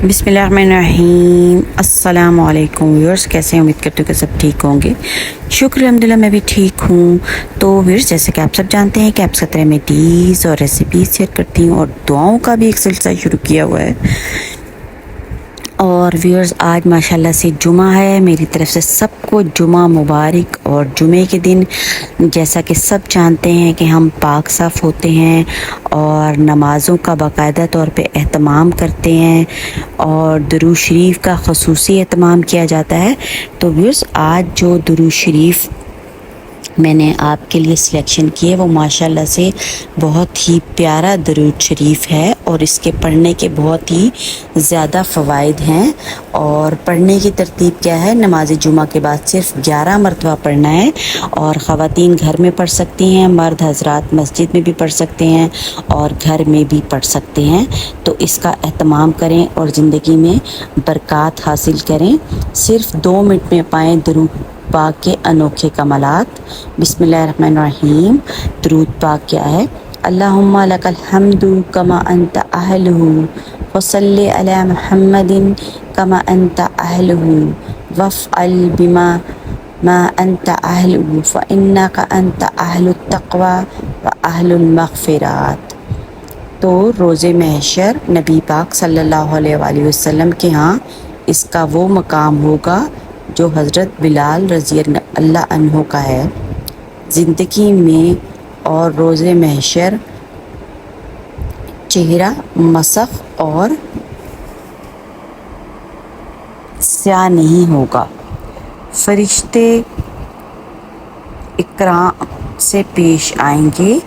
बिस्मिल्लाहिर्रहमानिर्रहीम। अस्सलाम वालेकुम व्यूअर्स, कैसे हैं? उम्मीद करते हो कि सब ठीक होंगे। शुक्र अल्हम्दुलिल्लाह, मैं भी ठीक हूँ। तो व्यूअर्स, जैसे कि आप सब जानते हैं कि आपके साथ रेमेडीज़ और रेसिपीज़ शेयर करती हूँ और दुआओं का भी एक सिलसिला शुरू किया हुआ है। और व्यूअर्स, आज माशाल्लाह से जुमा है। मेरी तरफ से सबको जुमा मुबारक। और जुमे के दिन जैसा कि सब जानते हैं कि हम पाक साफ़ होते हैं और नमाज़ों का बाकायदा तौर पे एहतमाम करते हैं और दुरूद शरीफ का ख़ुसूसी एहतमाम किया जाता है। तो व्यूअर्स, आज जो दुरूद शरीफ मैंने आपके लिए सिलेक्शन की है वो माशाल्लाह से बहुत ही प्यारा दरूद शरीफ है और इसके पढ़ने के बहुत ही ज़्यादा फ़वाइद हैं। और पढ़ने की तरतीब क्या है? नमाज जुमा के बाद सिर्फ 11 मरतबा पढ़ना है और ख़वातीन घर में पढ़ सकती हैं, मर्द हजरात मस्जिद में भी पढ़ सकते हैं और घर में भी पढ़ सकते हैं। तो इसका एहतमाम करें और ज़िंदगी में बरक़ात हासिल करें। सिर्फ 2 मिनट में पाएँ दरूद पाक के अनोखे कमालात। बिस्मिल्लाहिर्रहमानिर्रहीम। दरूद पाक क्या है? अल्लाहुम्मा लकल हम्दु कमा अंता अहलुहु वसल्ली अला मुहम्मदिन कमा अंता अहलुहु वफ़अल बिमा मा अंता अहलुहु फ़इन्नका अंता अहलुत तक़वा व अहलुल मग़फ़िरात। तो रोज़े महशर नबी पाक सल्लल्लाहु अलैहि वसल्लम के यहाँ इसका वो मकाम होगा जो हज़रत बिलाल रज़ी अल्लाह अन्हो का है। ज़िंदगी में और रोज़े महशर चेहरा मसख़ और स्याह नहीं होगा। फरिश्ते इकराम से पेश आएंगे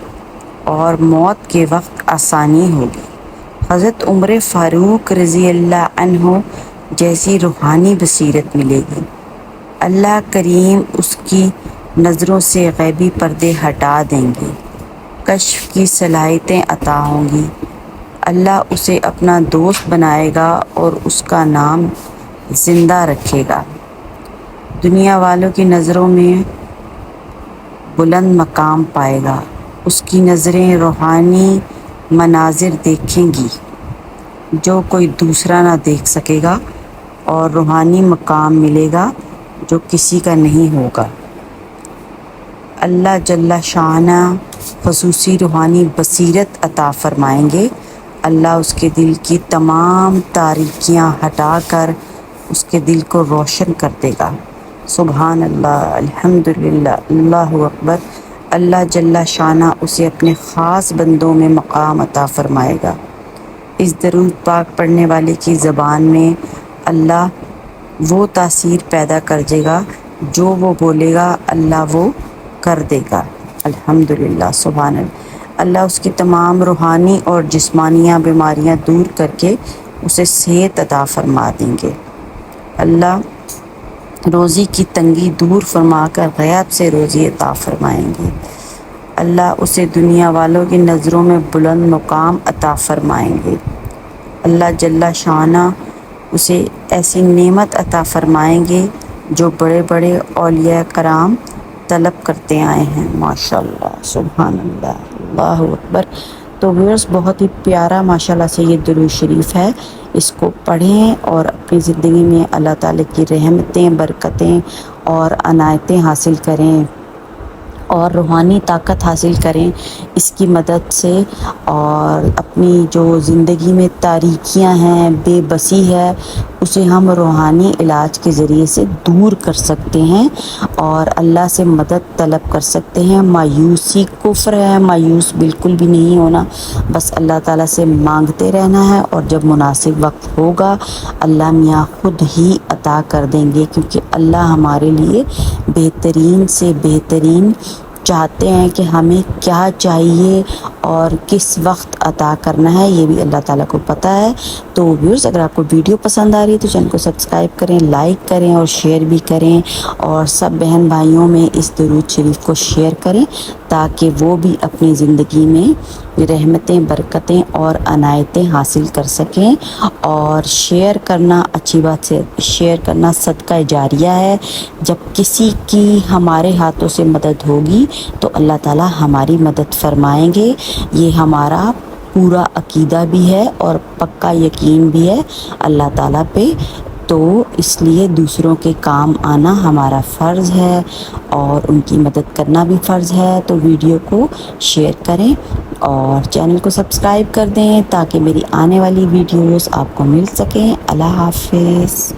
और मौत के वक्त आसानी होगी। हज़रत उमर फ़ारूक रज़ी अल्लाह अन्हो जैसी रूहानी बसीरत मिलेगी। अल्लाह करीम उसकी नज़रों से गैबी पर्दे हटा देंगे। कश्फ की सलाहियतें अता होंगी। अल्लाह उसे अपना दोस्त बनाएगा और उसका नाम ज़िंदा रखेगा। दुनिया वालों की नज़रों में बुलंद मकाम पाएगा। उसकी नज़रें रूहानी मनाजिर देखेंगी जो कोई दूसरा ना देख सकेगा और रूहानी मकाम मिलेगा जो किसी का नहीं होगा। अल्लाह जल्ला शाना ख़ुसूसी रूहानी बसीरत अता फ़रमाएंगे। अल्लाह उसके दिल की तमाम तारीकियाँ हटा कर उसके दिल को रोशन कर देगा। सुभान अल्लाह, अल्हम्दुलिल्लाह, अल्लाहु अकबर। अल्लाह जल्ला शाना उसे अपने ख़ास बंदों में मकाम अता फ़रमाएगा। इस दरूद पाक पढ़ने वाले की ज़बान में अल्लाह वो तासीर पैदा कर देगा जो वो बोलेगा अल्लाह वो कर देगा। अल्हम्दुलिल्लाह, सुभान अल्लाह। अल्लाह उसकी तमाम रूहानी और जिस्मानियाँ बीमारियाँ दूर करके उसे सेहत अता फ़रमा देंगे। अल्लाह रोज़ी की तंगी दूर फरमा कर ग़ैब से रोज़ी अता फ़रमाएंगे। अल्लाह उसे दुनिया वालों की नज़रों में बुलंद मुकाम अता फ़रमाएंगे। अल्लाह जल्ला शाना उसे ऐसी नेमत अता फ़रमाएंगे जो बड़े बड़े औलिया कराम तलब करते आए हैं। माशाअल्लाह, सुभान अल्लाह, अल्लाहु अकबर। तो व्यूअर्स, बहुत ही प्यारा माशाल्लाह से ये दुरूद शरीफ है। इसको पढ़ें और अपनी ज़िंदगी में अल्लाह ताला की रहमतें, बरकतें और अनायतें हासिल करें और रूहानी ताकत हासिल करें इसकी मदद से। और अपनी जो ज़िंदगी में तारीकियां हैं, बेबसी है, उसे हम रूहानी इलाज के ज़रिए से दूर कर सकते हैं और अल्लाह से मदद तलब कर सकते हैं। मायूसी कुफ्र है, मायूस बिल्कुल भी नहीं होना, बस अल्लाह ताला से मांगते रहना है और जब मुनासिब वक्त होगा अल्लाह मियाँ खुद ही अता कर देंगे, क्योंकि अल्लाह हमारे लिए बेहतरीन से बेहतरीन चाहते हैं कि हमें क्या चाहिए और किस वक्त अता करना है, ये भी अल्लाह ताला को पता है। तो व्यूअर्स, अगर आपको वीडियो पसंद आ रही है तो चैनल को सब्सक्राइब करें, लाइक करें और शेयर भी करें और सब बहन भाइयों में इस दरूद शरीफ को शेयर करें ताकि वो भी अपनी ज़िंदगी में रहमतें, बरकतें और अनायतें हासिल कर सकें। और शेयर करना, अच्छी बात से शेयर करना सदका जारिया है। जब किसी की हमारे हाथों से मदद होगी तो अल्लाह ताला हमारी मदद फरमाएंगे। ये हमारा پورا عقیدہ بھی ہے اور پکا یقین بھی ہے اللہ تعالیٰ پہ، تو اس لیے دوسروں کے کام آنا ہمارا فرض ہے اور ان کی مدد کرنا بھی فرض ہے۔ تو ویڈیو کو شیئر کریں اور چینل کو سبسکرائب کر دیں تاکہ میری آنے والی ویڈیوز آپ کو مل سکیں۔ اللہ حافظ۔